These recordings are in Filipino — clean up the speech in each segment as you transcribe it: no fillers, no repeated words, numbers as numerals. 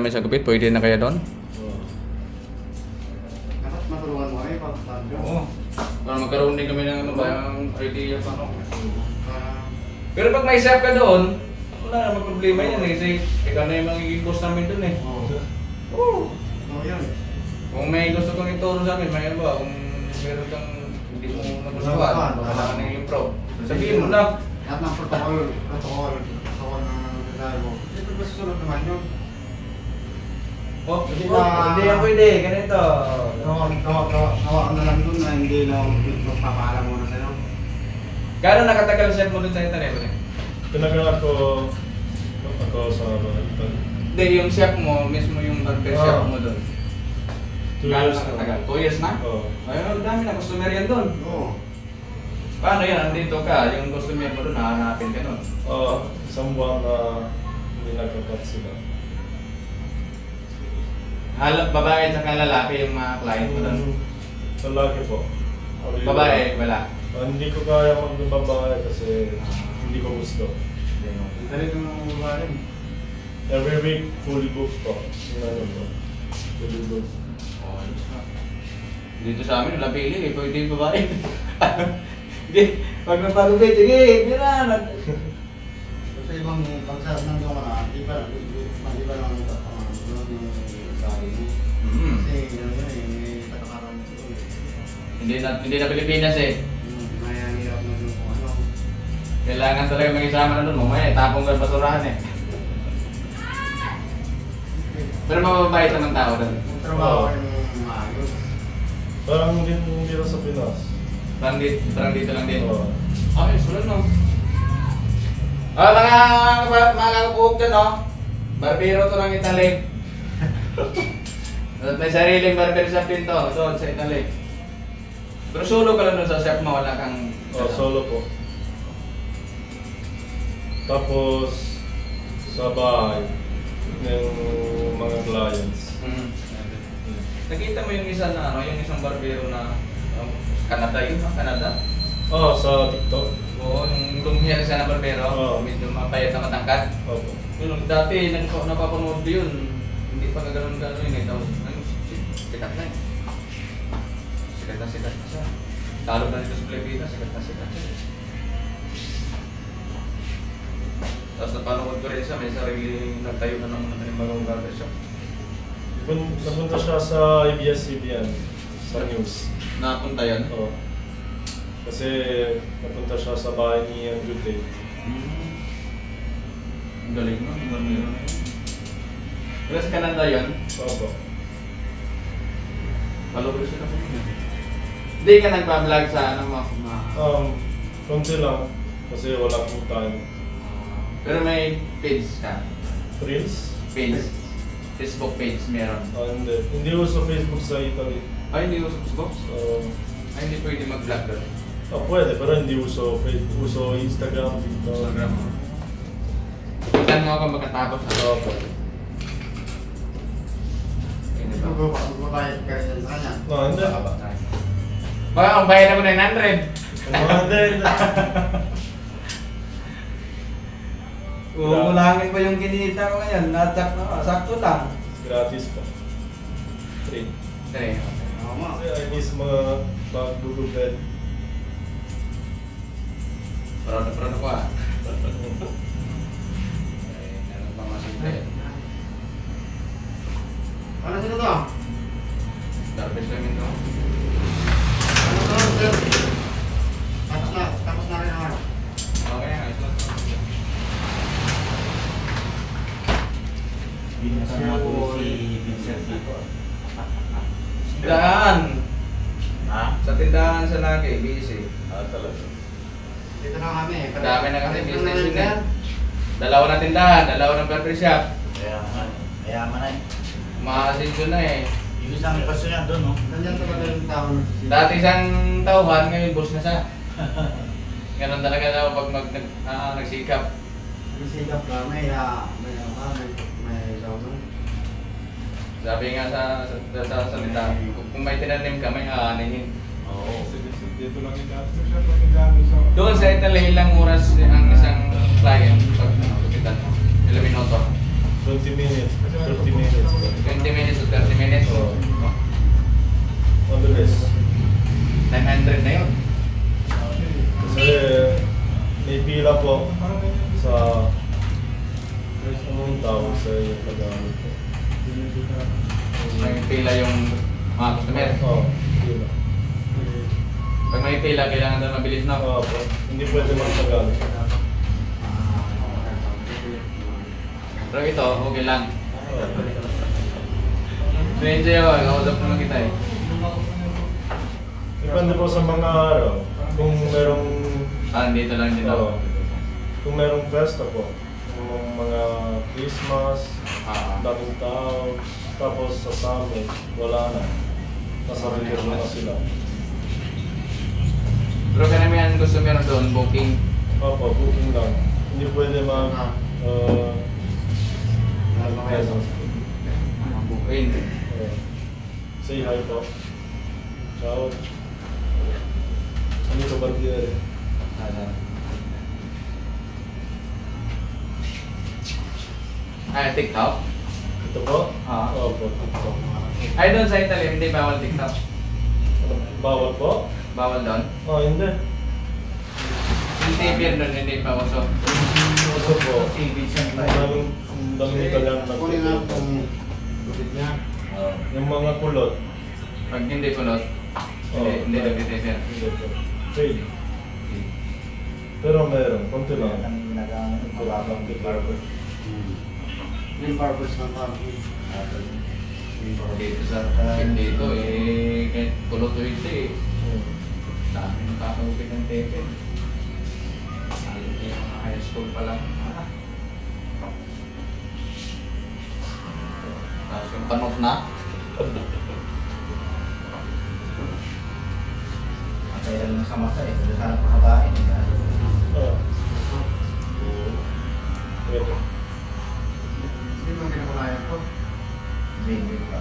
Kami sa gupit, pwede na kaya doon? Dapat matulungan mo kami pag sabi. Oo. Para magkaroon din kami ng ano ba, yung idea pa no. Pero pag may shop ka doon, wala namang problema yan eh. Kasi ikaw na yung magiging boss namin doon eh. Oo. Oo, yun. Kung may gusto kang ituro sa amin, may ano ba, kung meron kang hindi mo nagustuhan, wala ka na i-improve. Sabihin mo lang. Lahat ng protocol ng design mo. Ito ba susunod naman yun? Oh, Hindi hindi yan pwede, ganito. Gawa ka na lang doon na hindi na magpapaalam muna sa'yo. Gano'n nakatagal chef mo doon sa internet? Pinagawa ko ako sa Balitan. Hindi, yung chef mo, mismo yung barber shop mo doon. 2 Gano'n years nakatagal? na. 2 years na? Oo. Ayun, dami na customer yan doon. Oo. Paano yan? Andito ka, yung customer mo doon, hahanapin ka doon. Isang buwan na hindi nagkakat sila. Babae at lalaki yung mga client mo doon. Lalaki po. Babae, wala. Hindi ko kaya mag-babae kasi hindi ko gusto. Dali ko ng babae. Every week, fully booked po. Yung ano po. Fully booked. Dito sa amin, wala pili eh. Pwede yung babae. Hindi, pag napagupit, sige, mira. Sa ibang pagsasabi ng mga na, di ba lang yung babae mo. Kasi yun may katakaran mo ito eh. Hindi na Pilipinas eh. Mayahirap na yung kung ano. Kailangan talaga mag-isama na doon. Mamaya, tapong ka basurahan eh. Pero mababait naman tao doon. Kung trabaho yung maayos. Parang hindi lang sa Pinas. Parang dito lang din. Oo. Okay, sunod no. Mga kakukuhog dyan no. Barbero to ng Italy. At may sariling barber shop din to, doon sa Italy. Pero solo ka lang doon sa shop mo, wala kang... Solo po. Tapos, sa bahay, yung mga clients. Nakita mo yung isa na ano, yung isang barbero na Canada yun, no? Canada? Sa TikTok. Oo, yung lumihan siya na barbero, Oo. medyo mapayat na matangkad. Opo. Yun, dati napapanood yun, hindi pa gano'n yun eh. Tapos, sikat na eh. Sikat na siya. Talo na dito sa Pilipinas, sikat na siya. Tapos napanood ko rin siya, may sarili nagtayo na naman ng bagong barber shop. Napunta siya sa ABS-CBN, sa news. Napunta yan? Oo. Kasi napunta siya sa bahay ni Andrew Tate. Ang galing no, ang barbero na yun. Pero sa Canada yun, Opo. followers sila po yun. Hindi ka nagpa-vlog sa ano mo? Konti lang. Kasi wala akong time. Pero may page ka? Reels? Page? Facebook page meron? Hindi. Hindi uso Facebook sa Italy. Ay, hindi uso Facebook? So, Ay, hindi pwede mag-vlog doon. pwede, pero hindi uso Facebook. Uso Instagram, TikTok. Instagram. Itan mo ako magkatapos na to. Opo. Magbabayad ka rin sa kanya. Hindi. Baka ang bayad ako 900. Hindi. Umulangin pa yung kinita ko ngayon. Sakto lang. Gratis pa. Free. Okay. Tama. Kasi I miss mga magbubed. Proud ako ah. Ano pa masimple? Ano sino to? Garbage lang ito. Ano to, sir? Tapos na rin naman. Okay, ayos lang. Binasa na po si Vincent dito. Tindahan! Ha? Sa tindahan sa lagi, busy. Talaga. Dito na kami. Dami na kasi business yun eh. Dalawa na tindahan, dalawa ng barber shop. Mayaman na eh. Makakasensyon na eh. Yung isang kaso yan doon, no? Nandiyan talaga yung tao. Dati isang tauhan, ngayon boss na siya. Ganun talaga daw pag nagsikap. Nagsikap ka, may sauna. Sabi nga sa salita, kung may tinanim ka, may aaninin. Oo. Dito lang yung after siya pag nagano sa... Doon sa Italy, ilang oras ang isang client pag kapitan mo? Ilang minuto? 20 minutes, 30 minutes. 20 minutes to 30 minutes. Oo. Mabilis. 900 na yun. Kasi may pila po sa anong tawag sa yung pag-aaral po. May pila yung mga customer. Oo, pila. Pag may pila, kailangan doon mabilis na. Oo po. Hindi pwede magtagal. Pero ito, okay lang. Oo. Na-enjoy ako, nakausap naman kita eh. Depende po sa mga araw. Kung merong Dito lang din Oo. ako. Kung merong festa po, yung mga Christmas, daming tao, tapos sa summit, wala na. Nasa retiro na sila. Pero karamihan customer doon, booking. Opo, booking lang. Hindi pwede mag presence. Booking. Say hi po. Ciao. Ano ka ba diyan? TikTok? Ito po? Ah. Opo, TikTok. Ay, doon sa Italy, hindi bawal TikTok. Bawal po? Bawal doon. Oh, hindi. Yung TV doon, hindi pa uso. Uso po. TV siya Ang daming Italian na Kunin nga itong lupit niya. yung mga kulot. Pag hindi kulot, hindi nag-TV. Hindi po. Fade. Pero meron, konti lang. ang ginagawa ng kulabang barber. Yung barbers ng parking. Dito sa dito kahit kulot o hindi dami ng kakaupi ng TV. Yung mga high school pa lang. Tapos yung panot na. Kaya lang sa mata eh, kung saan pakabain eh. Ah. Pwede. Hindi mo kinakulayan ko. Hindi pa.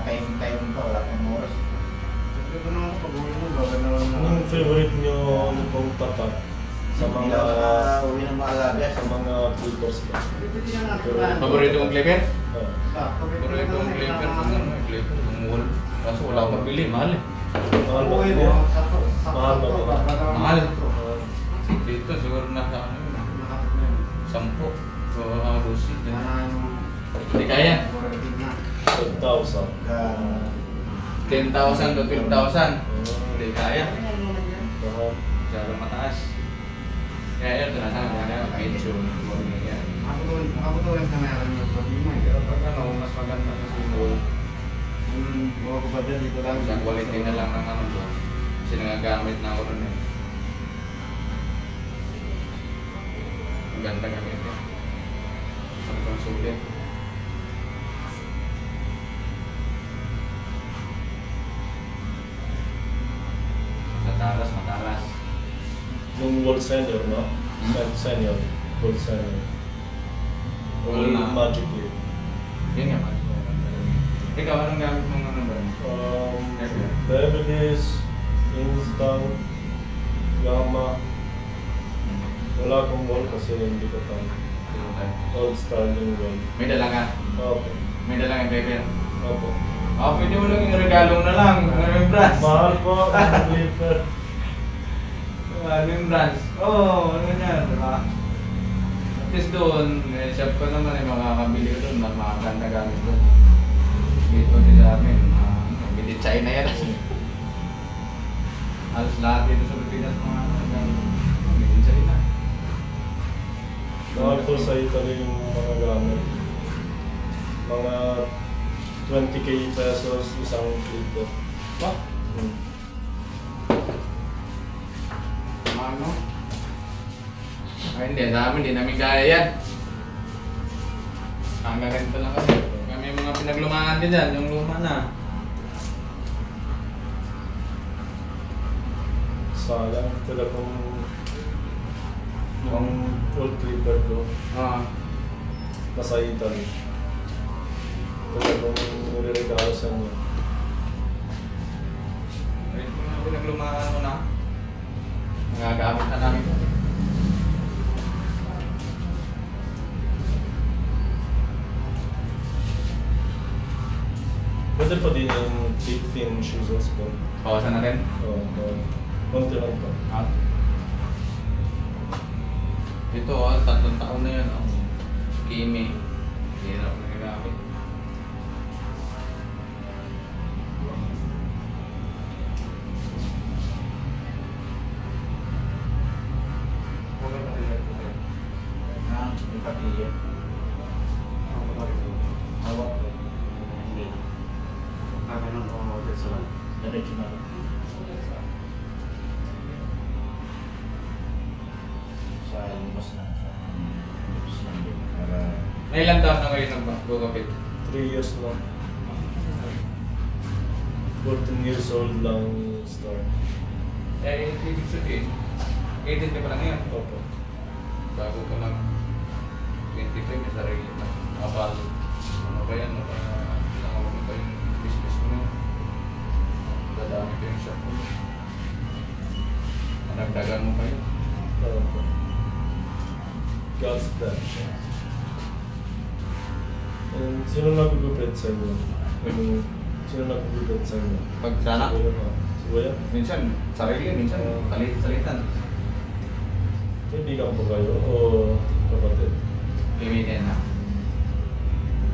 Kayo pa, wala pang oras. Sabi ko naman ko, pag-uwi mo, gawin na lang Anong favorite nyo ano pong tatak sa Hindi mga lang uwi ng mga labi. sa mga filters ba? Hindi na natin. Paborito mong clipper? Ah. Paborito mong clipper ng clipper ng wall. Kaso wala akong pabili, mahal eh. Mahal ba Uwi po? mo, Mahal ba po? Mahal. Dito siguro nasa ano yun, 10 o Rusi. Hindi kaya. 12,000. 10,000 to 12,000. Hindi kaya. Mahal. Masyado mataas. Kaya yun, sinasabi na medyo yan. Makabutuin ka na rin yung problema. Pero pag ano, mas maganda kasi wall. Mga kapatid, dito lang. Sa quality na lang ng ano doon. Kasi nagagamit na ako rin eh. Ang ganda gamit yan. Ang pang sulit. Matalas, matalas. Yung World Senior, no? Senior. World Senior. Wall na. Magic Leap. Yun nga. Ikaw, anong gamit mong ano ba? Beverly's, Instant, Gamma. Wala akong wall kasi hindi ko tayo. Old style yung wall. May dala ka? Opo. May dala kang paper? Opo. Pwede mo lang yung regalo na lang. Ano yung brands? Mahal po ang flipper. Ano yung brands? Oo, ano yan, diba? At least doon, shop ko naman, makakabili ko doon, makakaganda gamit doon. Dito din sa amin, bili China yan. Halos lahat dito sa Pilipinas, mga bili China. Mahal po sa Italy yung mga gamit. Mga 20k pesos isang flipper. Ba? Hmm. Ano? Ay, hindi, sa amin, hindi namin kaya yan. Hanggang ganito lang kasi. Kami mga pinaglumaan din dyan, yung luma na. Sayang talagang yung old flipper ko nasa Italy. Talagang nireregalo sa inyo. Ay, mga pinaglumaan mo na. Nagagamit na namin. Pwede pa din yung deep thin shoes po. Bawasan natin. Oo, konti lang po. Ah. Ito 3 taon na yan. Kimi. Hindi na ako nagagamit. Ah, may patilya. Hawak. Hindi. Kaganon o dito lang. Diretso na lang. Sa lumos na. Sa lumos lang din. Para May ilang taon na ngayon nagbagapit? 3 years lang. 14 years old lang start. Eh, ibig sabihin, 18 ka pa lang yan. Opo. Bago ka lang 23, may sarili na. Kapal, ano ba yan? Nakawag mo pa yung business mo. Dadami pa yung shop mo. Managdagan mo pa yun. Opo. God's plan. And sino nagugupit sa inyo? Sino nagugupit sa inyo? Pag sana, Si Kuya ba? Si Kuya? minsan sarili, minsan salitan. Kaibigan po kayo o kapatid? Limiten na.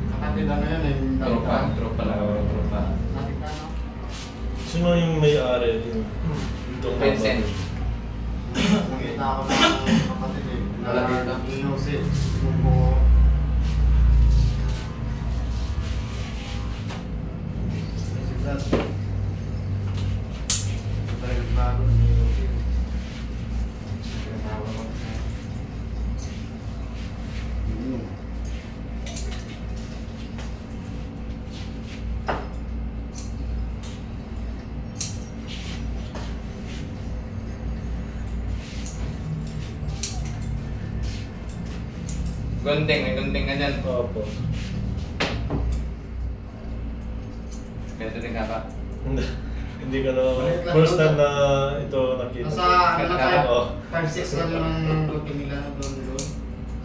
Kapatid ano yan eh. Tropa lang. Tropa. Nakita Sino yung may-ari din? Itong Vincent. Nakita ako ng kapatid eh. Wala dito. Inusit. Buko. Siglas. Talagang bago. Inusit. Tinatawag ako sa... Gunting, may gunting ka dyan. Opo. Ganito din ka pa. Hindi ka na... Maliit lang First yun. time na ito nakita. Nasa ano na Oo. 5-6 lang yung booking nila na doon.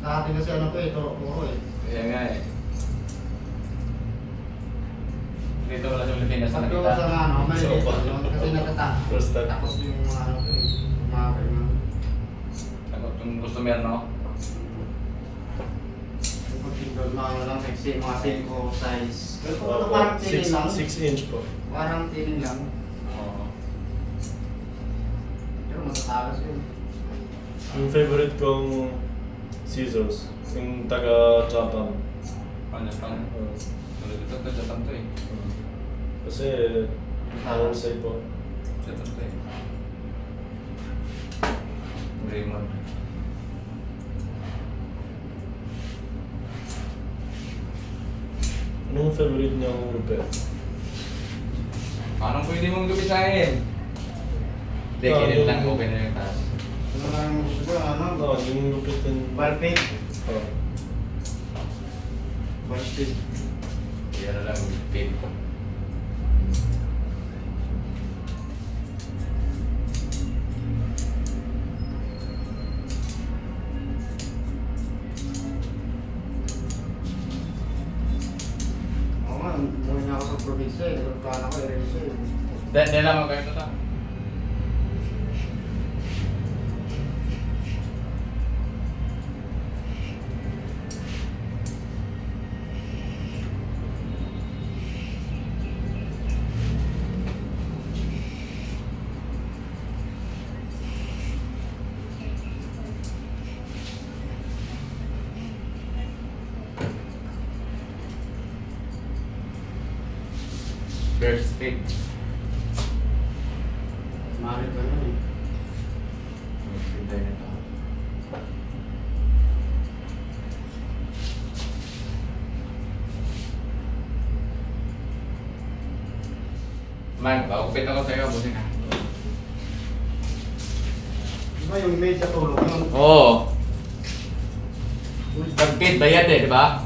Sa atin kasi ano to eh, turo eh. Kaya nga eh. Dito wala sa Pilipinas na Pag doon nakita. sa ano, may So, dito doon kasi First time. tapos yung mga ano to eh, mga kailangan. Takot yung customer, no? Yung booking doon, mga ano lang, mga silko size. Pero kung ano Opo. parang tiling lang, 6 inch po. parang tiling lang. Oo. Pero matatagas yun. Yung favorite kong scissors. Yung taga-Japan. Ano pang? Tulad ito, Japan to eh. Kasi, say po. Japan to eh. Raymond. Anong favorite niyang lupet? Anong pwede mong gupisahin? Hindi, Ah, kinit yung- lang, open na yung taas. Ano lang gusto ko, ano? No, yung lupit din. Baltic. Oh. Baltic. Kaya na lang, pin. Oo nga, umuwi na ako sa probinsya eh. Nagkakala ko eraser eh. Dahil lang kayo ito ta. First pick. Marit ka nun eh. Ganda yun ito. Man, pakupit ako sa'yo, busin ka. Di ba yung maid sa tulog yun? Oo. Pag-pit, bayad eh, di ba?